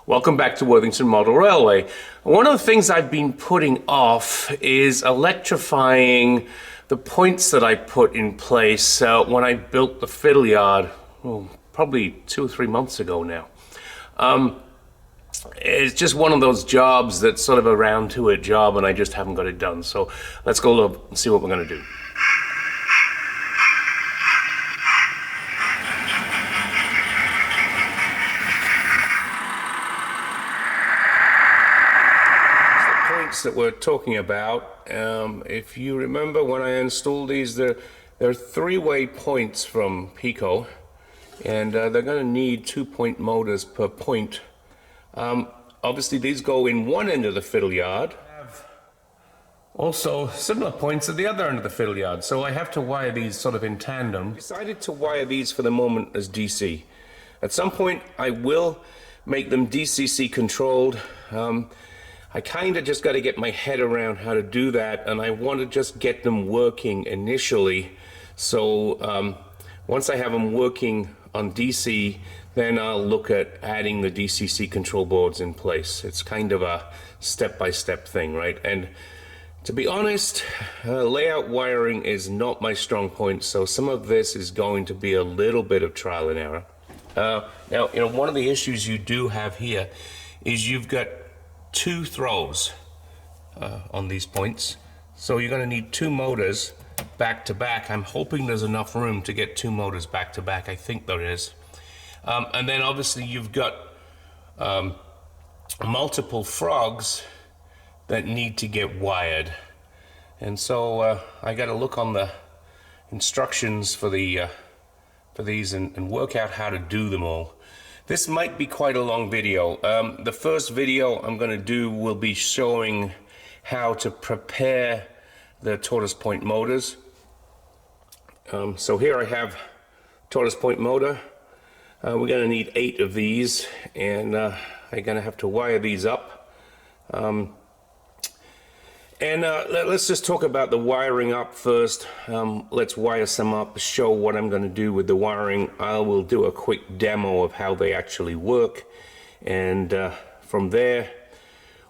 Welcome back to Worthington Model Railway. One of the things I've been putting off is electrifying the points that I put in place when I built the fiddle yard, probably 2 or 3 months ago now. It's just one of those jobs that's sort of a round to it job, and I just haven't got it done. So let's go look and see what we're going to do. That we're talking about. If you remember when I installed these, there are 3-way points from Pico, and they're going to need 2-point motors per point. Obviously these go in one end of the fiddle yard. Also similar points at the other end of the fiddle yard, so I have to wire these sort of in tandem. I decided to wire these for the moment as DC. At some point I will make them DCC controlled. I kind of just got to get my head around how to do that, and I want to just get them working initially. So once I have them working on DC, then I'll look at adding the DCC control boards in place. It's kind of a step-by-step thing, right? And to be honest, layout wiring is not my strong point, so some of this is going to be a little bit of trial and error. Now, one of the issues you do have here is you've got 2 throws on these points, so you're going to need 2 motors back to back. I'm hoping there's enough room to get 2 motors back to back. I think there is. And then obviously you've got multiple frogs that need to get wired, and so I got to look on the instructions for these and work out how to do them all. This might be quite a long video. The first video I'm going to do will be showing how to prepare the Tortoise Point motors. So here I have Tortoise Point motor. We're going to need 8 of these, and I'm going to have to wire these up. Let's just talk about the wiring up first. Let's wire some up, show what I'm going to do with the wiring. I will do a quick demo of how they actually work, and from there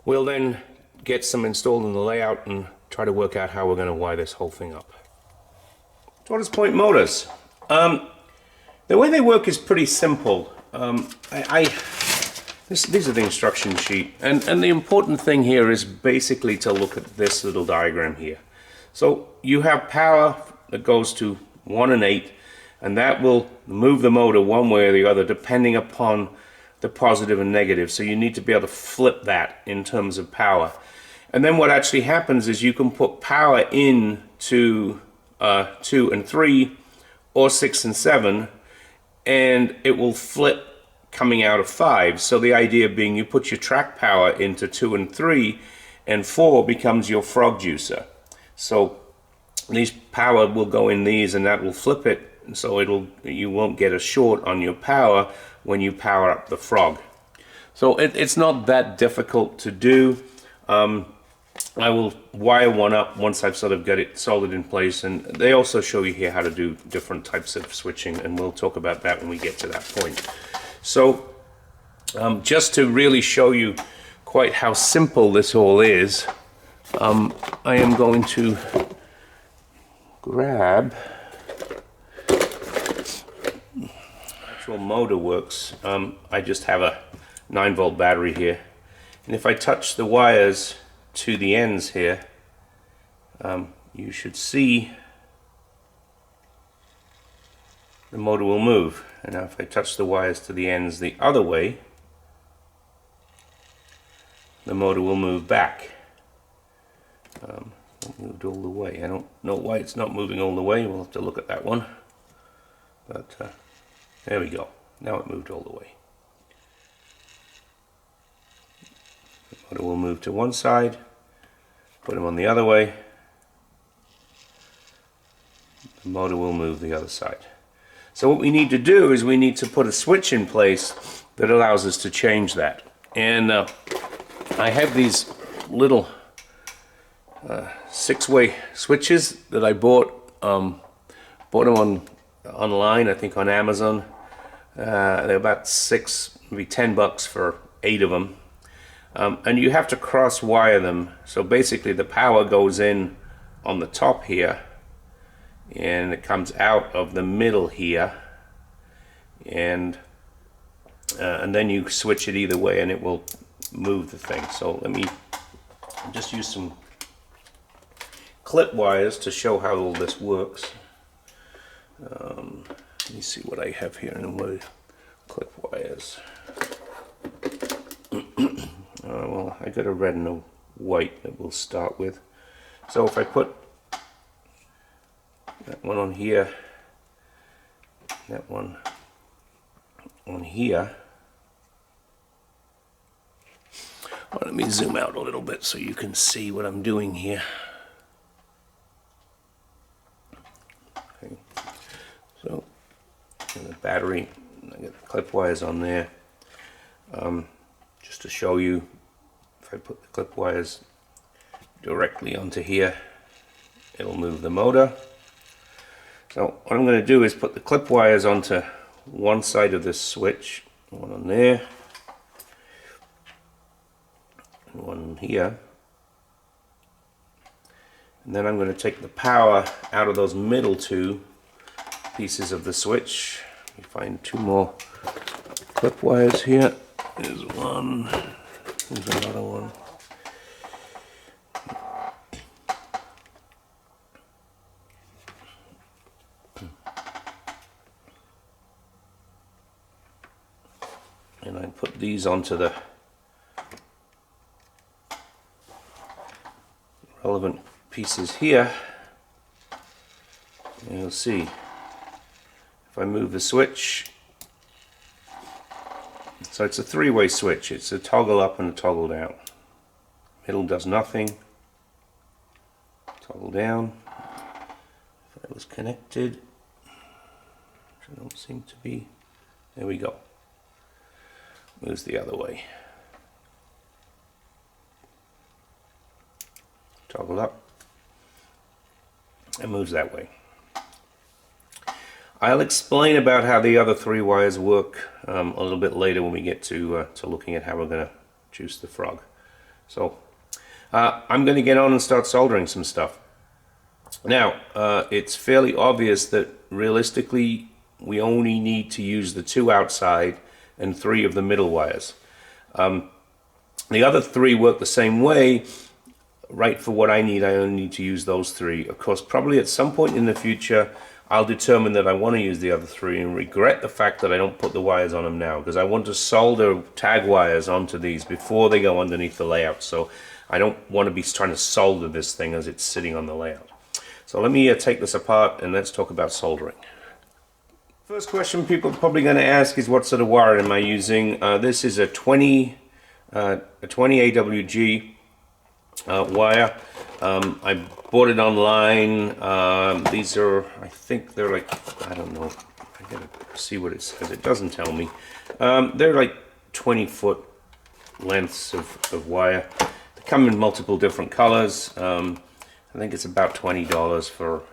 we'll then get some installed in the layout and try to work out how we're going to wire this whole thing up. Tortoise Point motors. The way they work is pretty simple. These are the instruction sheet, and the important thing here is basically to look at this little diagram here. So you have power that goes to 1 and 8, and that will move the motor one way or the other depending upon the positive and negative. So you need to be able to flip that in terms of power. And then what actually happens is you can put power in to 2 and 3 or 6 and 7, and it will flip coming out of 5. So the idea being you put your track power into 2 and 3, and 4 becomes your frog juicer. So these power will go in these, and that will flip it, and so you won't get a short on your power when you power up the frog. So it's not that difficult to do. I will wire one up once I've sort of got it soldered in place, and they also show you here how to do different types of switching, and we'll talk about that when we get to that point. So just to really show you quite how simple this all is, I am going to grab actual motor works. I just have a 9-volt battery here, and if I touch the wires to the ends here, you should see the motor will move. And now if I touch the wires to the ends the other way, the motor will move back. It moved all the way. I don't know why it's not moving all the way. We'll have to look at that one. But there we go. Now it moved all the way. The motor will move to one side, put them on the other way. The motor will move the other side. So what we need to do is we need to put a switch in place that allows us to change that. And I have these little 6-way switches that I bought. Bought them online, I think on Amazon. They're about maybe $10 for 8 of them. And you have to cross wire them. So basically the power goes in on the top here, and it comes out of the middle here, and then you switch it either way and it will move the thing. So let me just use some clip wires to show how all this works. Let me see what I have here in the way. Clip wires. Well, I got a red and a white that we'll start with. So if I put that one on here, that one on here. Well, let me zoom out a little bit so you can see what I'm doing here. Okay. So, the battery, I got the clip wires on there. Just to show you, if I put the clip wires directly onto here, it'll move the motor. So what I'm going to do is put the clip wires onto one side of this switch, one on there, and one here. And then I'm going to take the power out of those middle two pieces of the switch. Let me find 2 more clip wires here. There's one, there's another one. And I put these onto the relevant pieces here. And you'll see, if I move the switch, so it's a 3-way switch. It's a toggle up and a toggle down. Middle does nothing. Toggle down. If that was connected, which I don't seem to be. There we go. Moves the other way. Toggle up. And moves that way. I'll explain about how the other 3 wires work a little bit later when we get to looking at how we're going to juice the frog. So I'm going to get on and start soldering some stuff. Now it's fairly obvious that realistically we only need to use the 2 outside and 3 of the middle wires. The other 3 work the same way. Right, for what I need, I only need to use those 3. Of course, probably at some point in the future I'll determine that I want to use the other 3 and regret the fact that I don't put the wires on them now, because I want to solder tag wires onto these before they go underneath the layout. So I don't want to be trying to solder this thing as it's sitting on the layout. So let me take this apart and let's talk about soldering. First question people are probably going to ask is, what sort of wire am I using? This is a 20 AWG wire. I bought it online. These are, I think they're like, I don't know, I gotta see what it says. It doesn't tell me. They're like 20-foot lengths of wire. They come in multiple different colors. I think it's about $20 for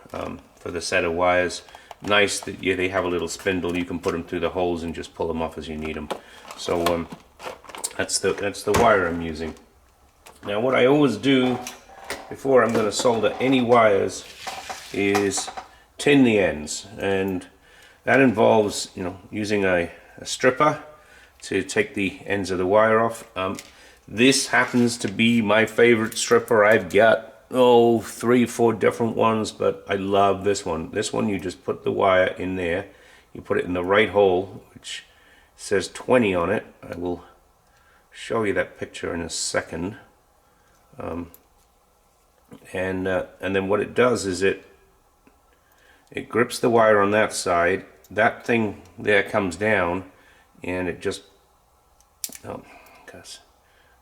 the set of wires. Nice that they have a little spindle. You can put them through the holes and just pull them off as you need them. So that's the wire I'm using. Now what I always do before I'm going to solder any wires is tin the ends, and that involves, you know, using a stripper to take the ends of the wire off. This happens to be my favorite stripper. I've got 3-4 different ones, but I love this one. This one, you just put the wire in there, you put it in the right hole, which says 20 on it. I will show you that picture in a second. And then what it does is it grips the wire on that side. That thing there comes down, and it just, because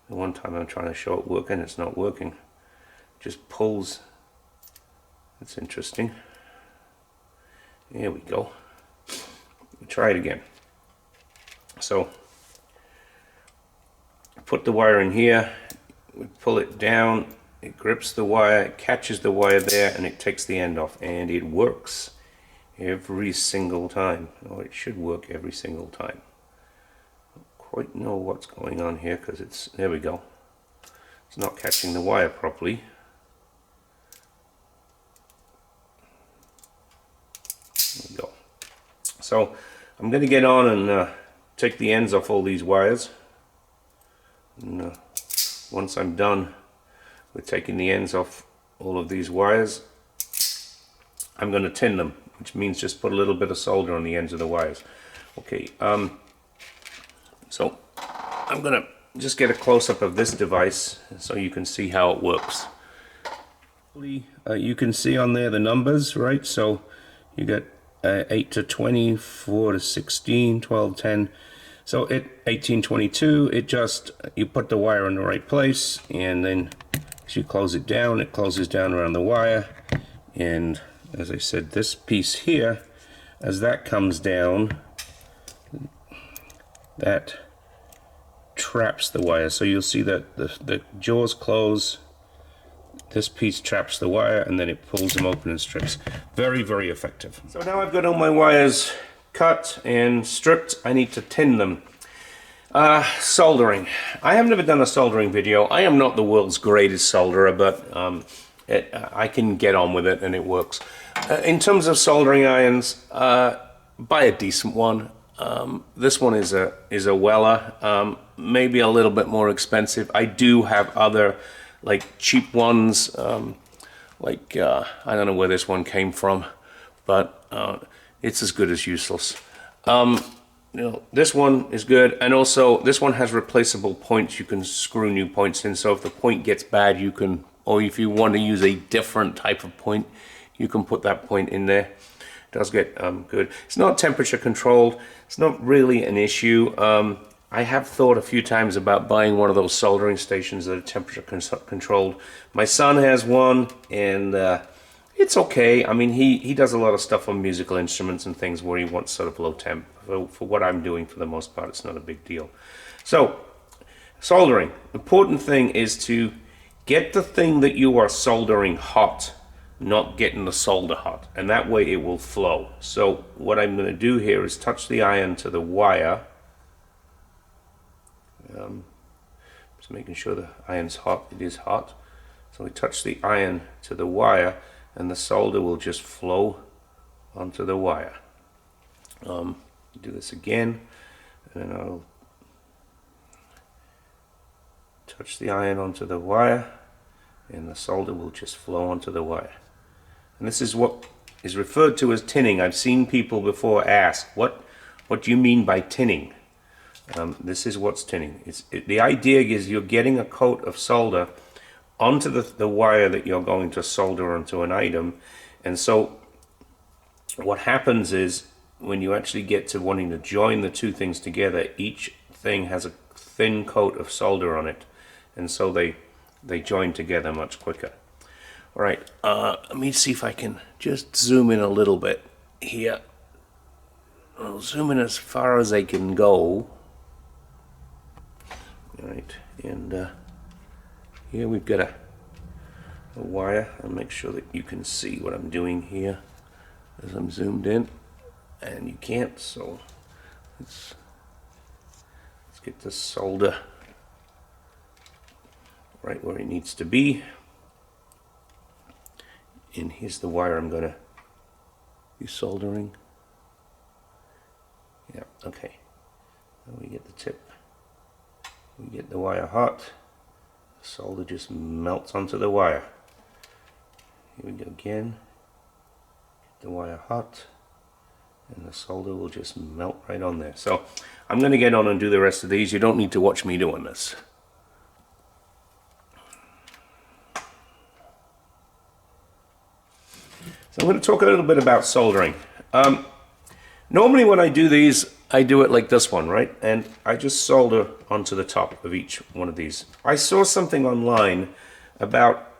the one time I'm trying to show it working, it's not working. Just pulls. That's interesting. There we go. Try it again. So put the wire in here, we pull it down, it grips the wire, it catches the wire there, and it takes the end off, and it works every single time. Or it should work every single time. Not quite know what's going on here because it's, there we go, it's not catching the wire properly. There we go. So I'm going to get on and take the ends off all these wires, and once I'm done with taking the ends off all of these wires, I'm going to tin them, which means just put a little bit of solder on the ends of the wires. Okay, so I'm going to just get a close-up of this device so you can see how it works. You can see on there the numbers, right? So you got 8 to 20, 4 to 16, 12, 10. So at 1822, it just, you put the wire in the right place, and then as you close it closes down around the wire. And as I said, this piece here, as that comes down, that traps the wire. So you'll see that the jaws close, this piece traps the wire, and then it pulls them open and strips. Very, very effective. So now I've got all my wires cut and stripped. I need to tin them. Soldering. I have never done a soldering video. I am not the world's greatest solderer, but I can get on with it and it works. In terms of soldering irons, buy a decent one. This one is a Weller, maybe a little bit more expensive. I do have other like cheap ones, like I don't know where this one came from, but it's as good as useless. You know, this one is good, and also this one has replaceable points. You can screw new points in, so if the point gets bad, you can, or if you want to use a different type of point, you can put that point in there. It does get good. It's not temperature controlled. It's not really an issue. I have thought a few times about buying one of those soldering stations that are temperature controlled. My son has one, and it's okay. I mean, he does a lot of stuff on musical instruments and things where he wants sort of low temp. For what I'm doing, for the most part, it's not a big deal. So, soldering. Important thing is to get the thing that you are soldering hot, not getting the solder hot, and that way it will flow. So what I'm going to do here is touch the iron to the wire. Just making sure the iron's hot. It is hot. So we touch the iron to the wire, and the solder will just flow onto the wire. Do this again, and then I'll touch the iron onto the wire, and the solder will just flow onto the wire. And this is what is referred to as tinning. I've seen people before ask, what do you mean by tinning? This is what's tinning. The idea is you're getting a coat of solder onto the wire that you're going to solder onto an item. And so what happens is, when you actually get to wanting to join the two things together, each thing has a thin coat of solder on it, and so they join together much quicker. All right, let me see if I can just zoom in a little bit here. I'll zoom in as far as I can go. All right, and here we've got a wire. I'll make sure that you can see what I'm doing here as I'm zoomed in. And you can't, so let's get the solder right where it needs to be. And here's the wire I'm going to be soldering. Yeah, okay. Now we get the tip. We get the wire hot. The solder just melts onto the wire. Here we go again. Get the wire hot, and the solder will just melt right on there. So I'm going to get on and do the rest of these. You don't need to watch me doing this. So I'm going to talk a little bit about soldering. Normally when I do these, I do it like this one, right? And I just solder onto the top of each one of these. I saw something online about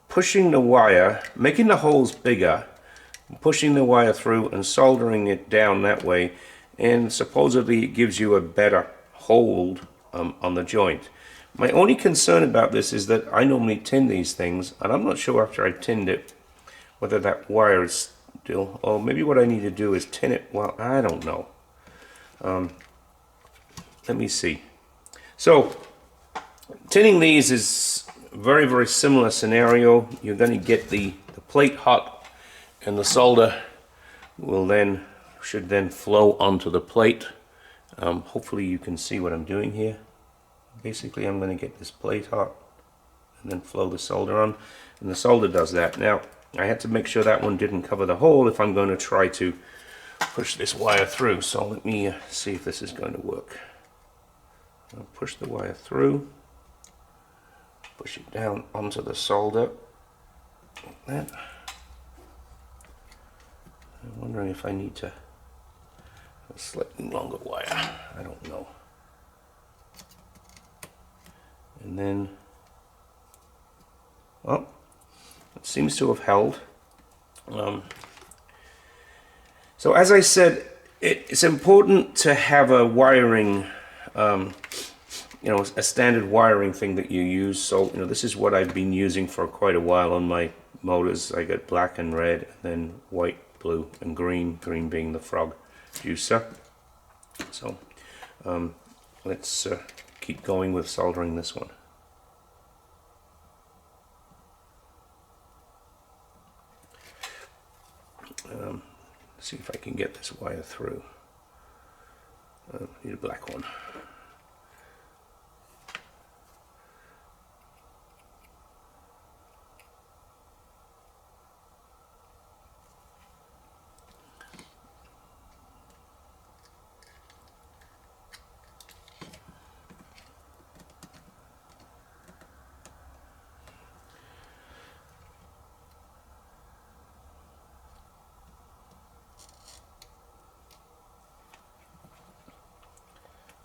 pushing the wire, making the holes bigger, pushing the wire through and soldering it down that way, and supposedly it gives you a better hold on the joint. My only concern about this is that I normally tin these things, and I'm not sure after I tinned it whether that wire is still, or maybe what I need to do is tin it, well, I don't know. let me see. So tinning these is a very, very similar scenario. You're going to get the plate hot, and the solder should then flow onto the plate. Hopefully you can see what I'm doing here. Basically I'm going to get this plate hot and then flow the solder on, and the solder does that. Now I had to make sure that one didn't cover the hole if I'm going to try to push this wire through. So let me see if this is going to work. I'll push the wire through, push it down onto the solder like that. I'm wondering if I need to a slightly longer wire. I don't know. And then, well, it seems to have held. So as I said, it's important to have a wiring, you know, a standard wiring thing that you use. So, you know, this is what I've been using for quite a while on my motors. I got black and red, and then white, blue, and green. Green being the frog juicer. So, let's keep going with soldering this one. See if I can get this wire through. Need a black one.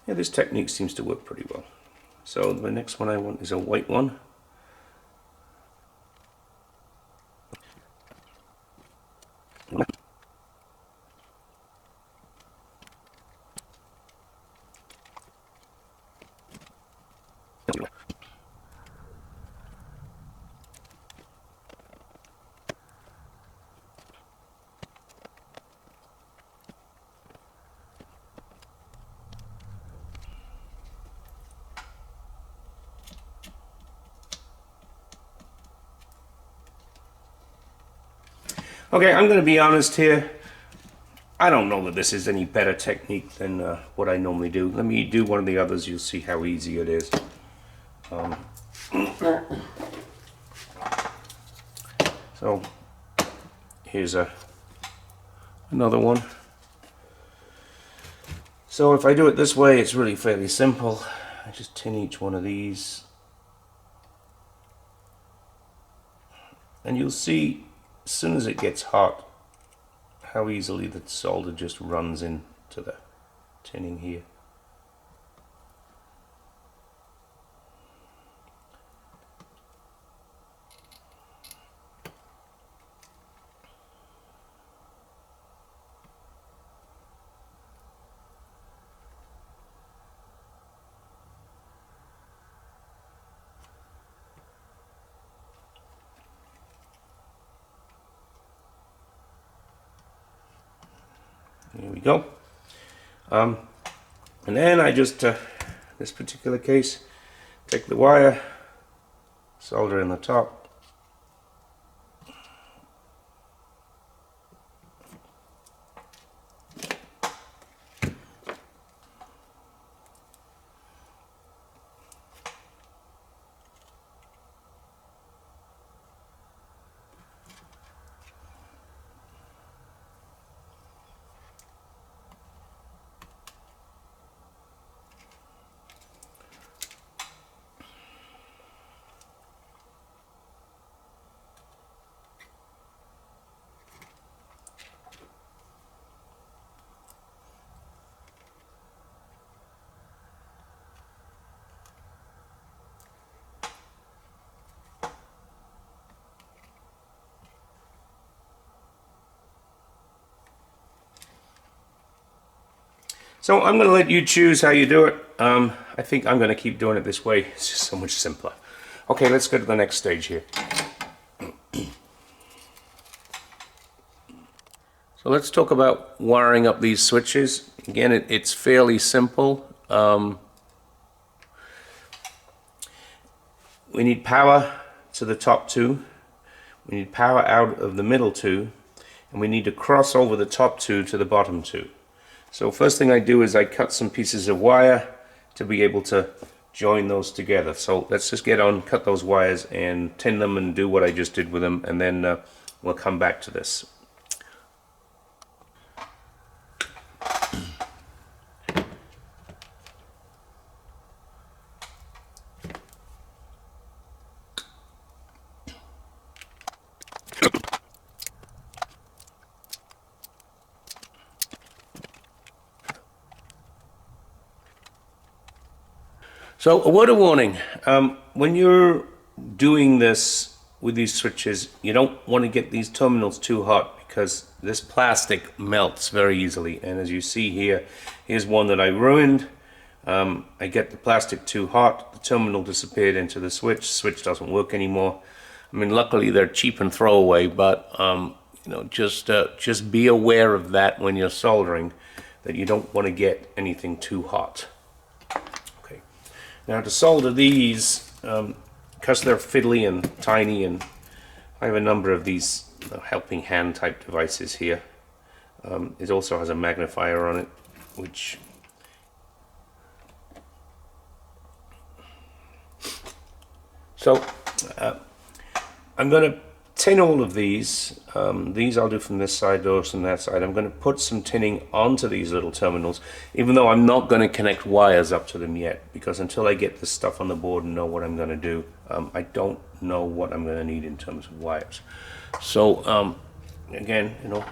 Yeah, this technique seems to work pretty well. So the next one I want is a white one. Okay, I'm going to be honest here. I don't know that this is any better technique than what I normally do. Let me do one of the others. You'll see how easy it is. So here's another one. So if I do it this way, it's really fairly simple. I just tin each one of these, and you'll see as soon as it gets hot how easily the solder just runs into the tinning here. Here we go. And then I just, this particular case, take the wire, solder in the top. So I'm going to let you choose how you do it. I think I'm going to keep doing it this way. It's just so much simpler. Okay, let's go to the next stage here. So let's talk about wiring up these switches. Again, it's fairly simple. we need power to the top two, we need power out of the middle two, and we need to cross over the top two to the bottom two. So first thing I do is I cut some pieces of wire to be able to join those together. So let's just get on, cut those wires and tin them and do what I just did with them, and then we'll come back to this. So a word of warning, when you're doing this with these switches, you don't want to get these terminals too hot because this plastic melts very easily. And as you see here, here's one that I ruined. I get the plastic too hot, the terminal disappeared into the switch doesn't work anymore. I mean, luckily they're cheap and throwaway, but you know, just be aware of that when you're soldering, that you don't want to get anything too hot. Now to solder these, because they're fiddly and tiny, and I have a number of these helping hand type devices here. It also has a magnifier on it, which I'm going to tin all of these. These I'll do from this side, those from that side. I'm going to put some tinning onto these little terminals, even though I'm not going to connect wires up to them yet, because until I get this stuff on the board and know what I'm going to do, I don't know what I'm going to need in terms of wires. So again, you know,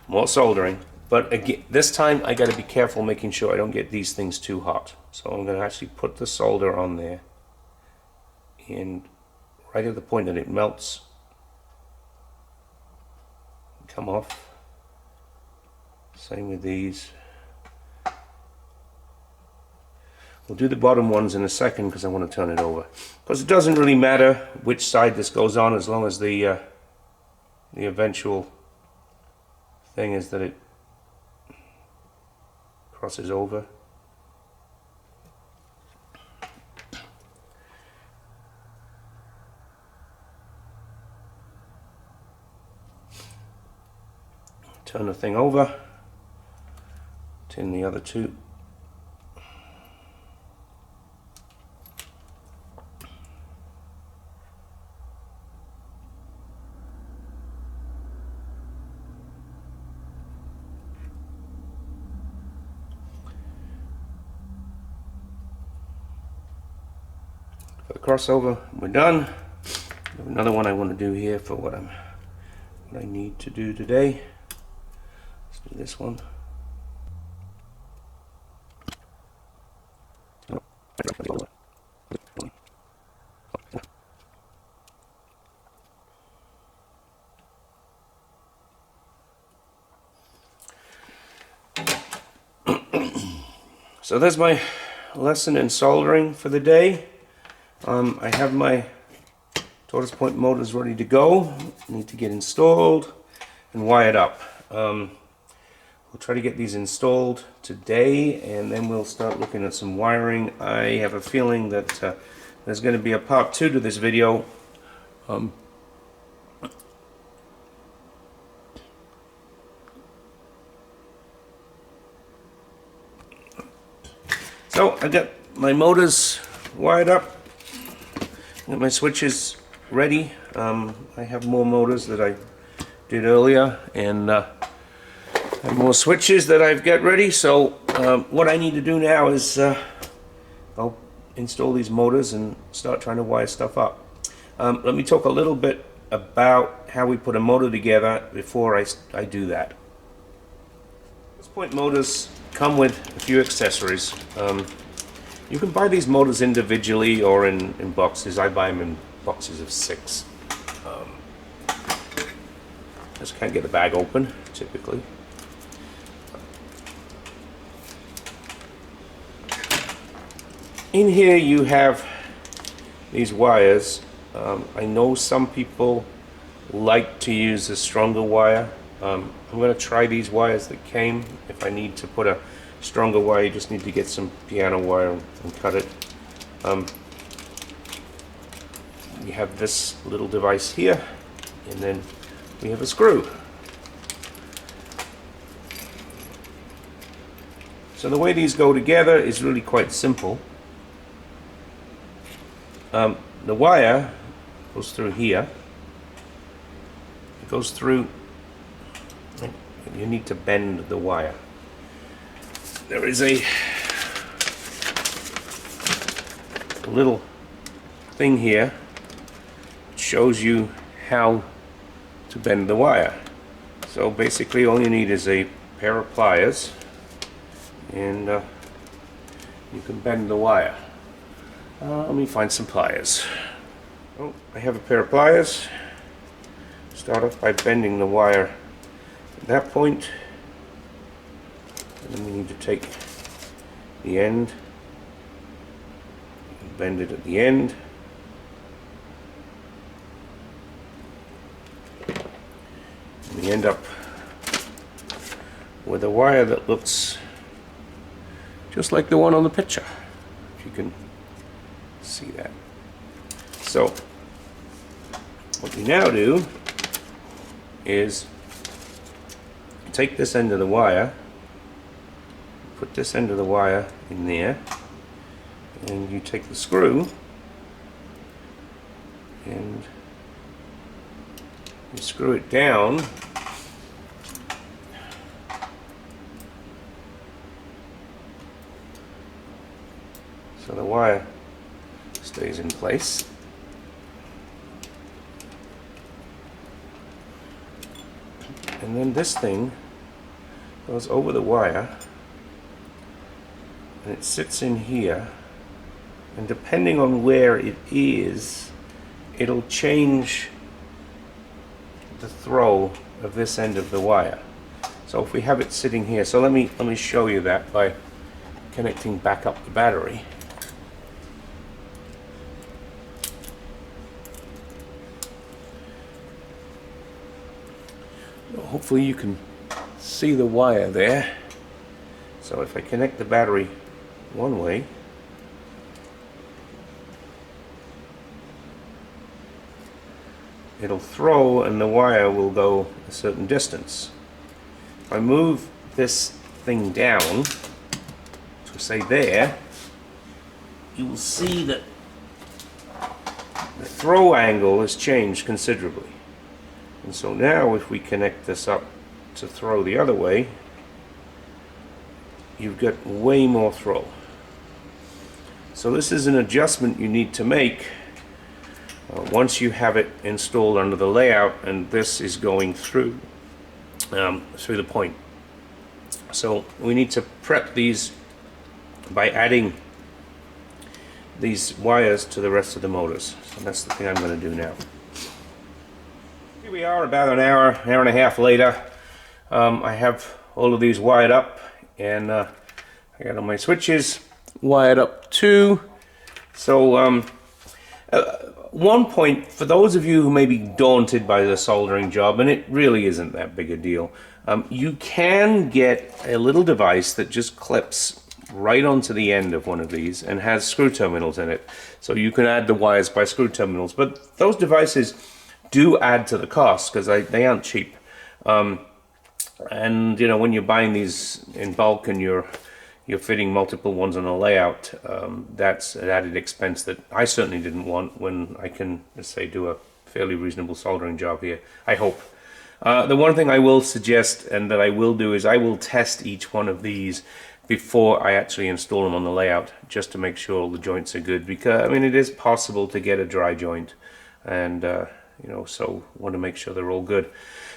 more soldering, but again, this time I got to be careful making sure I don't get these things too hot. So I'm going to actually put the solder on there, and right at the point that it melts, come off. Same with these. We'll do the bottom ones in a second because I want to turn it over. Because it doesn't really matter which side this goes on, as long as the eventual thing is that it crosses over. Turn the thing over, tin the other two. For the crossover, we're done. I have another one I want to do here for what I need to do today. Do this one. So that's my lesson in soldering for the day. I have my Tortoise Point Motors ready to go. Need to get installed and wired up. We'll try to get these installed today, and then we'll start looking at some wiring. I have a feeling that there's going to be a part 2 to this video. So I got my motors wired up, got my switches ready. I have more motors that I did earlier, and I have more switches that I've got ready. So what I need to do now is I'll install these motors and start trying to wire stuff up. Let me talk a little bit about how we put a motor together before I do that. Tortoise Point motors come with a few accessories. You can buy these motors individually or in boxes. I buy them in boxes of 6. Just can't get the bag open typically. In here you have these wires. I know some people like to use a stronger wire. I'm going to try these wires that came. If I need to put a stronger wire, you just need to get some piano wire and cut it. You have this little device here, and then we have a screw. So the way these go together is really quite simple. The wire goes through here. It goes through, you need to bend the wire. There is a little thing here that shows you how to bend the wire. So basically all you need is a pair of pliers, and you can bend the wire. Let me find some pliers. Oh, I have a pair of pliers. Start off by bending the wire at that point, and then we need to take the end and bend it at the end. And we end up with a wire that looks just like the one on the picture, if you can see that. So what we now do is take this end of the wire, put this end of the wire in there, and you take the screw and you screw it down so the wire stays in place. And then this thing goes over the wire and it sits in here, and depending on where it is, it'll change the throw of this end of the wire. So if we have it sitting here, so let me show you that by connecting back up the battery. Hopefully you can see the wire there. So if I connect the battery one way, it'll throw and the wire will go a certain distance. If I move this thing down to say there, you will see that the throw angle has changed considerably. And so now if we connect this up to throw the other way, you've got way more throw. So this is an adjustment you need to make once you have it installed under the layout and this is going through the point. So we need to prep these by adding these wires to the rest of the motors. So that's the thing I'm going to do now. Here we are about an hour and a half later. I have all of these wired up, and I got all my switches wired up too. So one point, for those of you who may be daunted by the soldering job, and it really isn't that big a deal, you can get a little device that just clips right onto the end of one of these and has screw terminals in it. So you can add the wires by screw terminals, but those devices do add to the cost because they aren't cheap. And you know, when you're buying these in bulk and you're fitting multiple ones on a layout, that's an added expense that I certainly didn't want when I can, let's say, do a fairly reasonable soldering job here, I hope. The one thing I will suggest and that I will do is I will test each one of these before I actually install them on the layout, just to make sure all the joints are good, because I mean it is possible to get a dry joint, and you know, so want to make sure they're all good.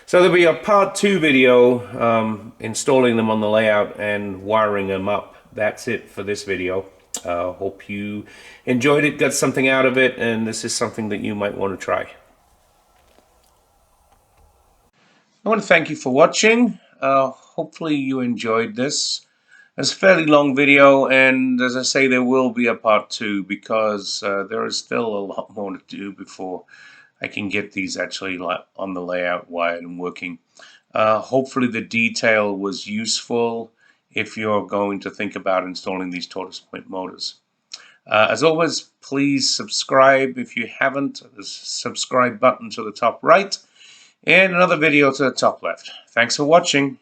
So there'll be a part 2 video installing them on the layout and wiring them up. That's it for this video. Hope you enjoyed it, got something out of it, and this is something that you might want to try. I want to thank you for watching. Hopefully you enjoyed this. It's a fairly long video, and as I say, there will be a part 2 because there is still a lot more to do before I can get these actually on the layout wired and working. Hopefully the detail was useful if you're going to think about installing these Tortoise Point motors. As always, please subscribe if you haven't. There's a subscribe button to the top right and another video to the top left. Thanks for watching.